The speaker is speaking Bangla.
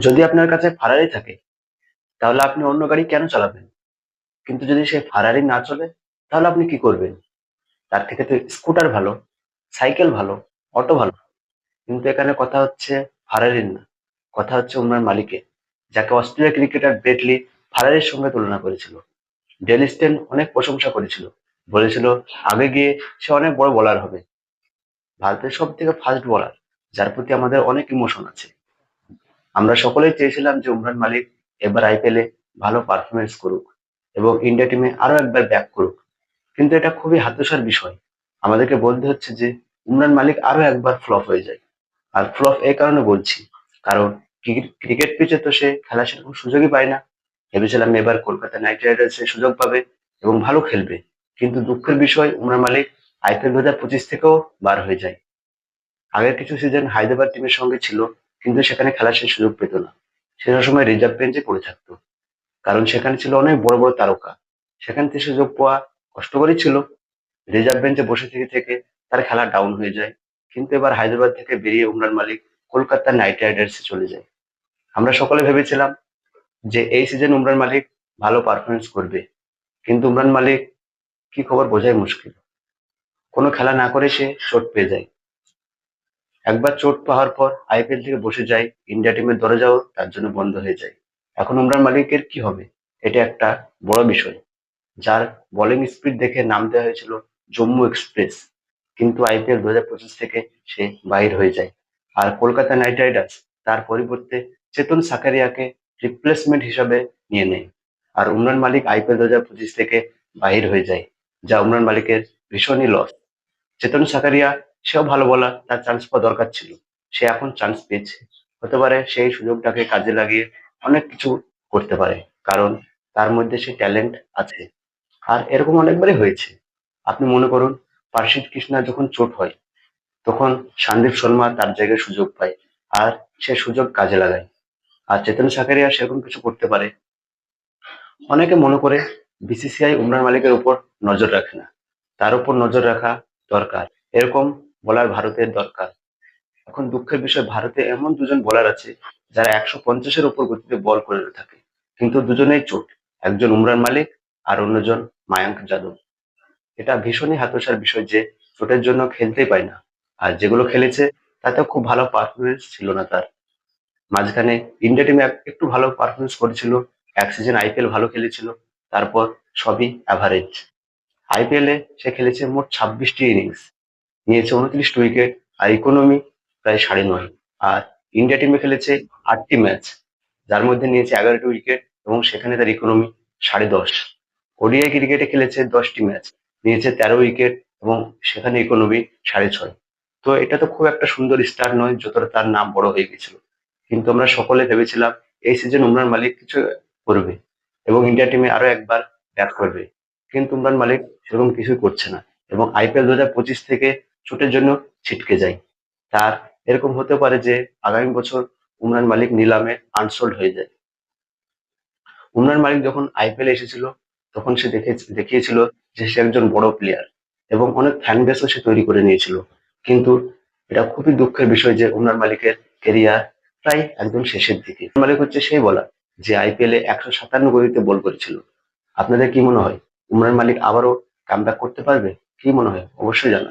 যদি আপনার কাছে ফারারি থাকে তাহলে আপনি অন্য গাড়ি কেন চালাবেন? কিন্তু যদি সেই ফারারি না চলে তাহলে আপনি কি করবেন? তার থেকে তো স্কুটার ভালো, সাইকেল ভালো, অটো ভালো। কিন্তু এখানে কথা হচ্ছে ফারারির না, কথা হচ্ছে উমরান মালিকের, যাকে অস্ট্রেলিয়া ক্রিকেটার ব্রেট লি ফারারির সঙ্গে তুলনা করেছিল। ডেল স্টেন অনেক প্রশংসা করেছিল, বলেছিল আগে গিয়ে সে অনেক বড় বোলার হবে, ভারতের সব থেকে ফাস্ট বোলার, যার প্রতি আমাদের অনেক ইমোশন আছে। আমরা সকলেই চেয়েছিলাম যে উমরান মালিক এবার আইপিএলে ভালো পারফরমেন্স করুক এবং ইন্ডিয়া টিমে আরো একবার ব্যাক করুক। কিন্তু এটা খুবই হতাশার বিষয়। আমাদেরকে বলতে হচ্ছে যে উমরান মালিক আরো একবার ফ্লপ হয়ে যায়। আর ফ্লপ এই কারণে বলছি, কারণ ক্রিকেট পিচে তো সে খেলার সেরকম সুযোগই পায় না। ভেবেছিলাম এবার কলকাতা নাইট রাইডার্সে সুযোগ পাবে এবং ভালো খেলবে, কিন্তু দুঃখের বিষয় উমরান মালিক আইপিএল 2025 থেকেও বার হয়ে যায়। আগের কিছু সিজন হায়দ্রাবাদ টিমের সঙ্গে ছিল, কিন্তু সেখানে খেলার সে সুযোগ পেত না। সে সময় রিজার্ভ বেঞ্চে পড়ে থাকতো, কারণ সেখানে ছিল অনেক বড় বড় তারকা। সেখান থেকে সুযোগ পাওয়া কষ্টকরই ছিল। রিজার্ভ বেঞ্চে বসে থেকে থেকে তার খেলা ডাউন হয়ে যায়। কিন্তু এবার হায়দ্রাবাদ থেকে বেরিয়ে উমরান মালিক কলকাতা নাইট রাইডার্সে চলে যায়। আমরা সকলে ভেবেছিলাম যে এই সিজন উমরান মালিক ভালো পারফরমেন্স করবে, কিন্তু উমরান মালিক কি খবর বোঝাই মুশকিল। কোনো খেলা না করে সে চোট পেয়ে যায়। একবার চোট পাওয়ার পর আইপিএল থেকে বসে যায়, ইন্ডিয়া টিমের দরজাও তার জন্য বন্ধ হয়ে যায়। এখন উমরান মালিকের কি হবে? এটা একটা বড় বিষয়। যার বোলিং স্পিড দেখে নাম দেওয়া হয়েছিল জম্মু এক্সপ্রেস, কিন্তু আইপিএল 2025 থেকে সে বাহির হয়ে যায়। আর কলকাতা নাইট রাইডার্স তার পরিবর্তে চেতন সাকারিয়াকে রিপ্লেসমেন্ট হিসাবে নিয়ে নেয়। আর উমরান মালিক আইপিএল 2025 থেকে বাহির হয়ে যায়, যা উমরান মালিকের ভীষণই লস। চেতন সাকারিয়া সেও ভালো বলার, তার চান্স পাওয়া দরকার ছিল। সে এখন চান্স পেয়েছে, হতে পারে সেই সুযোগটাকে কাজে লাগিয়ে অনেক কিছু করতে পারে, কারণ তার মধ্যে সে ট্যালেন্ট আছে। আর এরকম অনেকবারই হয়েছে। আপনি মনে করুন, পার্সিদ কৃষ্ণা যখন চোট হয় তখন সন্দীপ শর্মা তার জায়গায় সুযোগ পায়, আর সে সুযোগ কাজে লাগায়। আর চেতন সাকারিয়া সেরকম কিছু করতে পারে। অনেকে মনে করে বিসিসিআই উমরান মালিকের উপর নজর রাখে না, তার উপর নজর রাখা দরকার। এরকম বলার ভারতের দরকার। এখন দুঃখের বিষয়, ভারতে এমন দুজন বোলার আছে যারা 150-এর উপর গতিতে বল করে থাকে, কিন্তু দুজনেই চোট। একজন উমরান মালিক আর অন্যজন মায়াঙ্ক যাদব। এটা ভীষণই হতাশার বিষয় যে চোটের জন্য খেলতেই পায় না। আর যেগুলো খেলেছে তাতেও খুব ভালো পারফরমেন্স ছিল না তার। মাঝখানে ইন্ডিয়া টিমে একটু ভালো পারফরমেন্স করেছিল, এক সিজন আইপিএল ভালো খেলেছিল, তারপর সবই অ্যাভারেজ। আইপিএল এ সে খেলেছে মোট 26টি ইনিংস, নিয়েছে 29টি উইকেট, আর ইকোনমি প্রায় 9.5। আর ইন্ডিয়া টিমে খেলেছে 8টি ম্যাচ, যার মধ্যে নিয়েছে 11টি উইকেট এবং সেখানে তার ইকোনমি 10.5। ওডিআই ক্রিকেটে খেলেছে 10টি ম্যাচ, নিয়েছে 13 উইকেট এবং সেখানে ইকোনমি 6.5। তো এটা তো খুব একটা সুন্দর স্টার নয়, যতটা তার নাম বড় হয়ে গেছিল। কিন্তু আমরা সকলে ভেবেছিলাম এই সিজন উমরান মালিক কিছু করবে এবং ইন্ডিয়া টিমে আরো একবার ব্যাক করবে, কিন্তু উমরান মালিক সেরকম কিছুই করছে না এবং আইপিএল 2025 থেকে চোটের জন্য ছিটকে যায়। তার এরকম হতে পারে যে আগামী বছর উমরান মালিক নিলামে আনসোল্ড হয়ে যায়। উমরান মালিক যখন আইপিএল এসেছিল তখন সে দেখিয়েছিল যে সে একজন বড় প্লেয়ার এবং অনেক ফ্যান বেসও সে তৈরি করে নিয়েছিল। কিন্তু এটা খুবই দুঃখের বিষয় যে উমরান মালিকের কেরিয়ার প্রায় একদম শেষের দিকে। উমরান মালিক হচ্ছে সেই বলার যে আইপিএল এ 157 গতিতে বল করেছিল। আপনাদের কি মনে হয়, উমরান মালিক আবারও কামব্যাক করতে পারবে? কি মনে হয় অবশ্যই জানান।